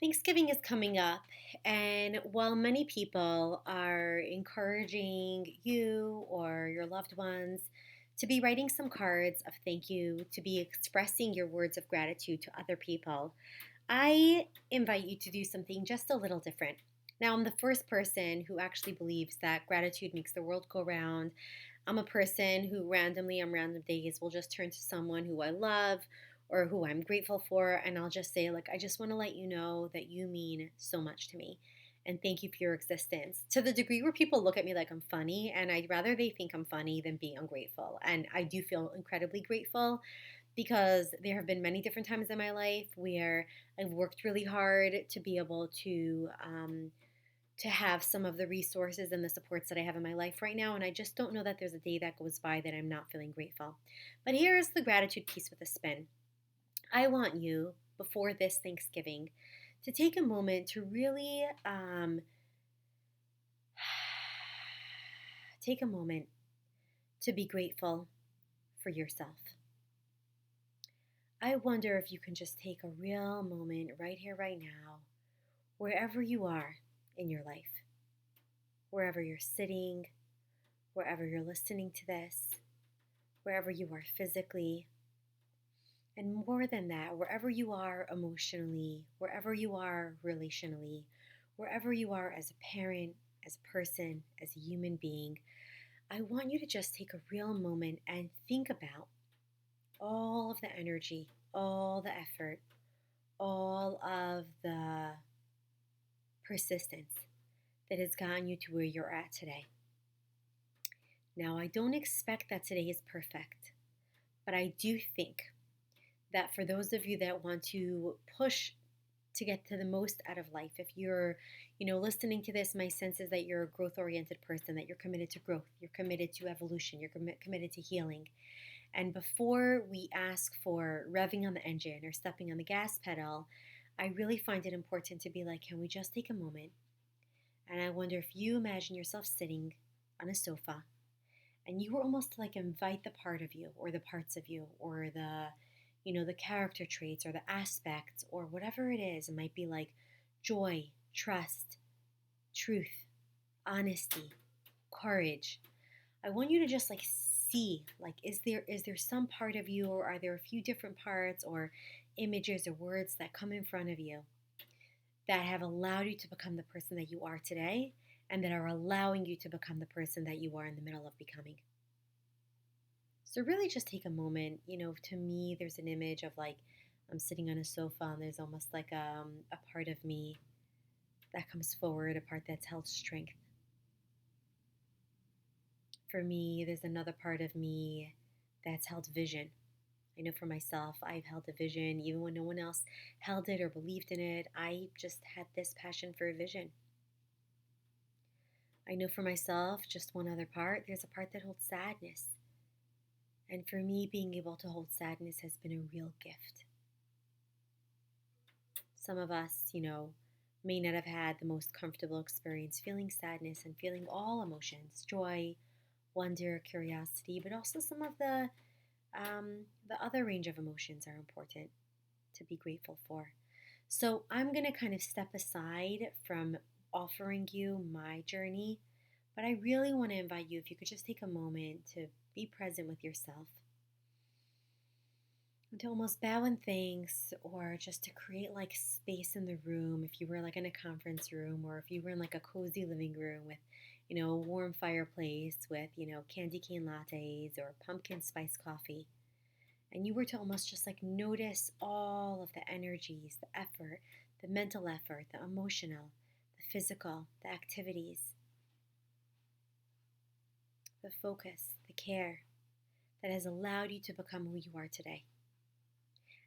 Thanksgiving is coming up, and while many people are encouraging you or your loved ones to be writing some cards of thank you, to be expressing your words of gratitude to other people, I invite you to do something just a little different. Now, I'm the first person who actually believes that gratitude makes the world go round. I'm a person who randomly on random days will just turn to someone who I love or who I'm grateful for, and I'll just say, like, I just want to let you know that you mean so much to me. And thank you for your existence. To the degree where people look at me like I'm funny, and I'd rather they think I'm funny than being ungrateful. And I do feel incredibly grateful because there have been many different times in my life where I've worked really hard to be able to have some of the resources and the supports that I have in my life right now. And I just don't know that there's a day that goes by that I'm not feeling grateful. But here's the gratitude piece with a spin. I want you, before this Thanksgiving, to take a moment to really take a moment to be grateful for yourself. I wonder if you can just take a real moment right here, right now, wherever you are in your life, wherever you're sitting, wherever you're listening to this, wherever you are physically, and more than that, wherever you are emotionally, wherever you are relationally, wherever you are as a parent, as a person, as a human being, I want you to just take a real moment and think about all of the energy, all the effort, all of the persistence that has gotten you to where you're at today. Now, I don't expect that today is perfect, but I do think that for those of you that want to push to get to the most out of life, if you're, listening to this, my sense is that you're a growth oriented person, that you're committed to growth, you're committed to evolution, you're committed to healing. And before we ask for revving on the engine or stepping on the gas pedal, I really find it important to be like, can we just take a moment? And I wonder if you imagine yourself sitting on a sofa and you were almost to like invite the part of you or the parts of you or the character traits or the aspects or whatever it is. It might be like joy, trust, truth, honesty, courage. I want you to just like see, like, is there some part of you, or are there a few different parts or images or words that come in front of you that have allowed you to become the person that you are today and that are allowing you to become the person that you are in the middle of becoming. So really just take a moment. To me, there's an image of like I'm sitting on a sofa and there's almost like a part of me that comes forward, a part that's held strength. For me, there's another part of me that's held vision. I know for myself, I've held a vision even when no one else held it or believed in it. I just had this passion for a vision. I know for myself, just one other part, there's a part that holds sadness. And for me, being able to hold sadness has been a real gift. Some of us, may not have had the most comfortable experience feeling sadness and feeling all emotions, joy, wonder, curiosity, but also some of the other range of emotions are important to be grateful for. So I'm going to kind of step aside from offering you my journey, but I really want to invite you, if you could just take a moment to be present with yourself, to almost bow in thanks, or just to create like space in the room, if you were like in a conference room or if you were in like a cozy living room with a warm fireplace with candy cane lattes or pumpkin spice coffee, and you were to almost just like notice all of the energies, the effort, the mental effort, the emotional, the physical, the activities, the focus, the care that has allowed you to become who you are today.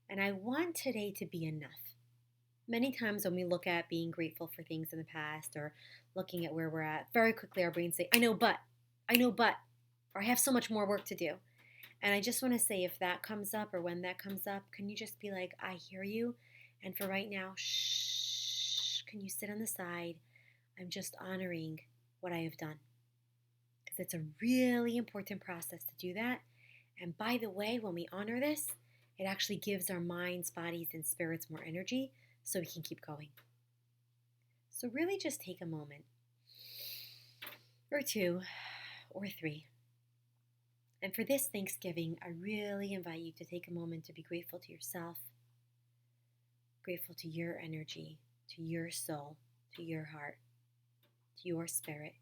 And I want today to be enough. Many times when we look at being grateful for things in the past or looking at where we're at, very quickly our brains say, I know, but, or I have so much more work to do. And I just want to say, if that comes up or when that comes up, can you just be like, I hear you. And for right now, shh, can you sit on the side? I'm just honoring what I have done. Because it's a really important process to do that. And by the way, when we honor this, it actually gives our minds, bodies, and spirits more energy so we can keep going. So, really just take a moment or two or three. And for this Thanksgiving, I really invite you to take a moment to be grateful to yourself, grateful to your energy, to your soul, to your heart, to your spirit.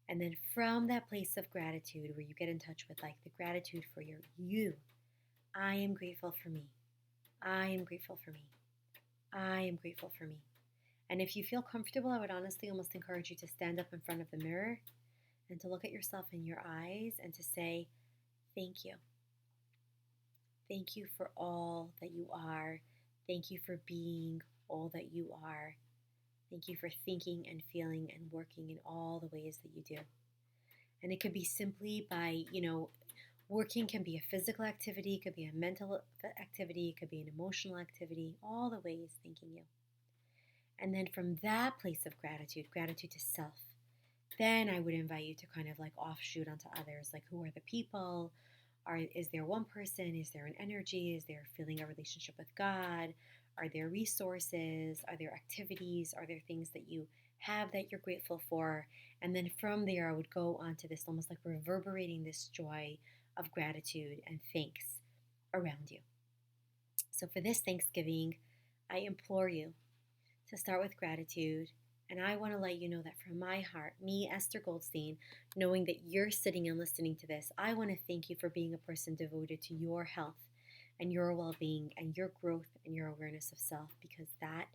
And then from that place of gratitude where you get in touch with like the gratitude for you, I am grateful for me. I am grateful for me. I am grateful for me. And if you feel comfortable, I would honestly almost encourage you to stand up in front of the mirror and to look at yourself in your eyes and to say, thank you. Thank you for all that you are. Thank you for being all that you are. Thank you for thinking and feeling and working in all the ways that you do. And it could be simply by, working can be a physical activity, it could be a mental activity, it could be an emotional activity, all the ways thanking you. And then from that place of gratitude to self, then I would invite you to kind of like offshoot onto others, like who are the people? Is there one person? Is there an energy? Is there feeling a relationship with God? Are there resources? Are there activities? Are there things that you have that you're grateful for? And then from there, I would go on to this almost like reverberating this joy of gratitude and thanks around you. So for this Thanksgiving, I implore you to start with gratitude. And I want to let you know that from my heart, me, Esther Goldstein, knowing that you're sitting and listening to this, I want to thank you for being a person devoted to your health and your well being and your growth and your awareness of self, because that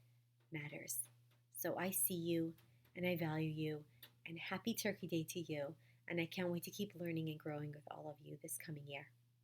matters. So I see you and I value you, and happy Turkey Day to you. And I can't wait to keep learning and growing with all of you this coming year.